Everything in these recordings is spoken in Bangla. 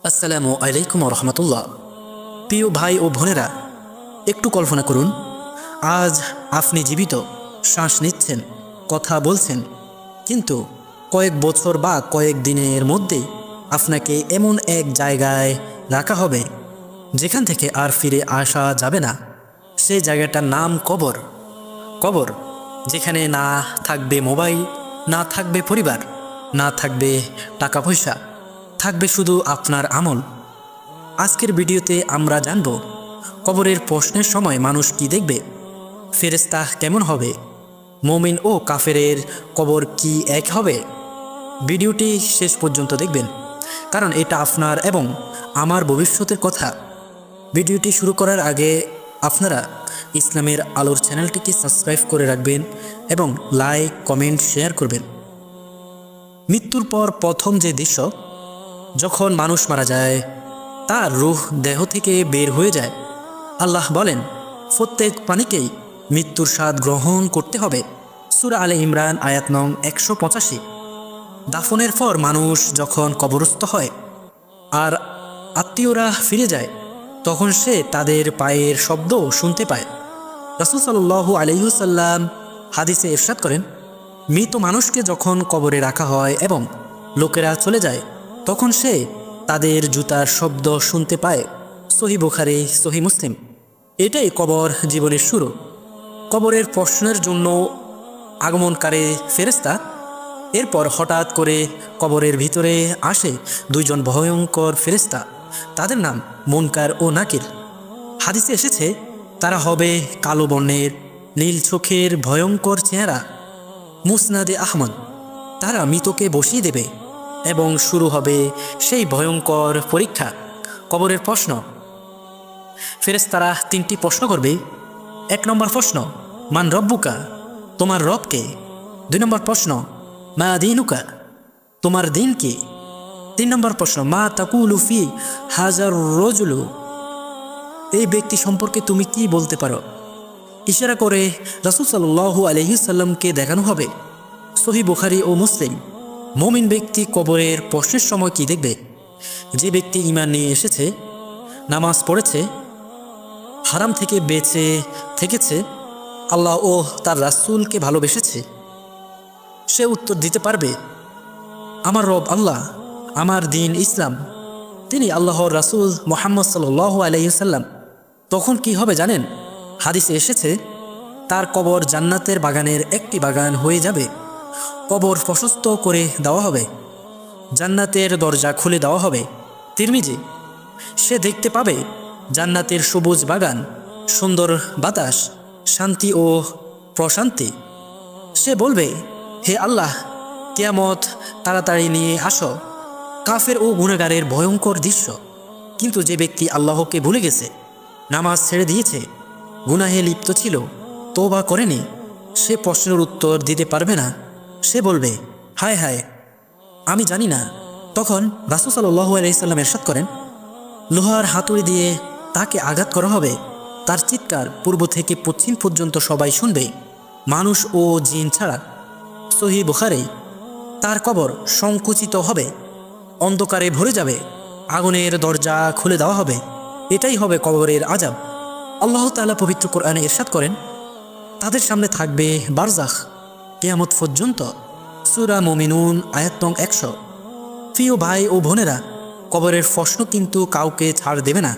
আসসালামু আলাইকুম রহমতুল্লাহ। প্রিয় ভাই ও বোনেরা, একটু কল্পনা করুন, আজ আপনি জীবিত, শ্বাস নিচ্ছেন, কথা বলছেন, কিন্তু কয়েক বছর বা কয়েক দিনের মধ্যে আপনাকে এমন এক জায়গায় রাখা হবে যেখান থেকে আর ফিরে আসা যাবে না। সেই জায়গাটার নাম কবর। কবর, যেখানে না থাকবে মোবাইল, না থাকবে পরিবার, না থাকবে টাকা পয়সা, থাকবে শুধু আপনার আমল। আজকের ভিডিওতে আমরা জানব কবরের প্রশ্নের সময় মানুষ কি দেখবে, ফেরেশতা কেমন হবে, মুমিন ও কাফেরের কবর কি এক হবে। ভিডিওটি শেষ পর্যন্ত দেখবেন, কারণ এটা আপনার এবং আমার ভবিষ্যতের কথা। ভিডিওটি শুরু করার আগে আপনারা ইসলামের আলোর চ্যানেলটিকে সাবস্ক্রাইব করে রাখবেন এবং লাইক, কমেন্ট, শেয়ার করবেন। মৃত্যুর পর প্রথম যে দৃশ্য, যখন মানুষ মারা যায়, তার রূহ দেহ থেকে বের হয়ে যায়। আল্লাহ বলেন, প্রত্যেক প্রাণীকেই মৃত্যুর স্বাদ গ্রহণ করতে হবে। সূরা আলে ইমরান আয়াত নং 185। দাফনের পর মানুষ যখন কবরস্থ হয় আর আত্মীয়রা ফিরে যায়, তখন সে তাদের পায়ের শব্দ শুনতে পায়। রাসূল সাল্লাল্লাহু আলাইহি ওয়াসাল্লাম হাদিসে ইরশাদ করেন, মৃত মানুষকে যখন কবরে রাখা হয় এবং লোকেরা চলে যায়, তখন সে তাদের জুতার শব্দ শুনতে পায়। সহিহ বুখারী, সহিহ মুসলিম। এটাই কবর জীবনের শুরু। কবরের প্রশ্নের জন্য আগমনকারী ফেরেশতা। এরপর হঠাৎ করে কবরের ভিতরে আসে দুইজন ভয়ঙ্কর ফেরেশতা। তাদের নাম মুনকার ও নাকির। হাদিসে এসেছে, তারা হবে কালো বর্ণের, নীল চোখের, ভয়ঙ্কর চেহারা। মুসনাদে আহমদ। তারা মৃতকে বসিয়ে দেবে এবং শুরু হবে সেই ভয়ঙ্কর পরীক্ষা, কবরের প্রশ্ন। ফেরেশতারা তিনটি প্রশ্ন করবে। 1 নম্বর প্রশ্ন, মান রব্বুকা, তোমার রব কে? 2 নম্বর প্রশ্ন, মা দীনুকা, তোমার দিন কি? 3 নম্বর প্রশ্ন, মা তাকুলু ফি হাজার রজুলু, এই ব্যক্তি সম্পর্কে তুমি কি বলতে পারো? ইশারা করে রাসূল সাল্লাল্লাহু আলাইহি সাল্লামকে দেখানো হবে। সহিহ বুখারী ও মুসলিম। মুমিন ব্যক্তি কবরের প্রশ্নের সময় কি দেখবে? যে ব্যক্তি ঈমান নিয়ে এসেছে, নামাজ পড়েছে, হারাম থেকে বেঁচে থেকেছে, আল্লাহ ও তার রাসূলকে ভালোবেসেছে, সে উত্তর দিতে পারবে, আমার রব আল্লাহ, আমার দিন ইসলাম, তিনি আল্লাহর রাসূল মুহাম্মদ সাল্লাল্লাহু আলাইহি সাল্লাম। তখন কি হবে জানেন? হাদিসে এসেছে, তার কবর জান্নাতের বাগানের একটি বাগান হয়ে যাবে। কবর প্রশস্ত করে দেওয়া হবে, জান্নাতের দরজা খুলে দেওয়া হবে। তিরমিজি। সে দেখতে পাবে জান্নাতের সবুজ বাগান, সুন্দর বাতাস, শান্তি ও প্রশান্তি। সে বলবে, হে আল্লাহ, কিয়ামত তাড়াতাড়ি নিয়ে আসো। কাফের ও গুনাহগারের ভয়ঙ্কর দৃশ্য। কিন্তু যে ব্যক্তি আল্লাহকে ভুলে গেছে, নামাজ ছেড়ে দিয়েছে, গুনাহে লিপ্ত ছিল, তওবা করেনি, সে প্রশ্নের উত্তর দিতে পারবে না। সে বলবে, হায় হায়, আমি জানি না। তখন রাসূল সাল্লাল্লাহু আলাইহি সাল্লাম ইরশাদ করেন, লোহার হাতুড়ি দিয়ে তাকে আঘাত করা হবে। তার চিৎকার পূর্ব থেকে পশ্চিম পর্যন্ত সবাই শুনবে, মানুষ ও জিন ছাড়া। সহিহ বুখারী। তার কবর সংকুচিত হবে, অন্ধকারে ভরে যাবে, আগুনের দরজা খুলে দেওয়া হবে। এটাই হবে কবরের আযাব। আল্লাহ তাআলা পবিত্র কোরআনে ইরশাদ করেন, তাদের সামনে থাকবে বারজাখ, কিয়ামত পর্যন্ত। সূরা মুমিনুন আয়াত নং 100। প্রিয় ভাই ও বোনেরা, কবরের প্রশ্ন কিন্তু কাউকে ছাড় দেবে না,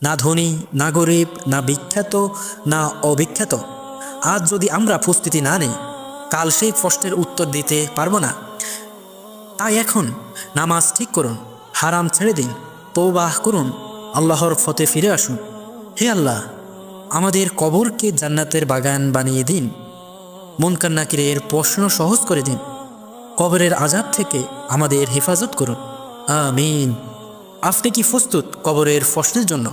না ধনী, না গরিব, না বিখ্যাত, না অবিখ্যাত। আজ যদি আমরা প্রস্তুতি না নিই, কাল সেই প্রশ্নের উত্তর দিতে পারবো না। তাই এখন নামাজ ঠিক করুন, হারাম ছেড়ে দিন, তওবাহ করুন, আল্লাহর পথে ফিরে আসুন। হে আল্লাহ, আমাদের কবরকে জান্নাতের বাগান বানিয়ে দিন, মুনকার নাকিরের প্রশ্ন সহজ করে দিন, কবরের আযাব থেকে আমাদের হেফাজত করুন, আমিন। আপনি কি প্রস্তুত কবরের প্রশ্নের জন্য?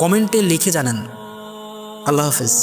কমেন্টে লিখে জানান। আল্লাহ হাফেজ।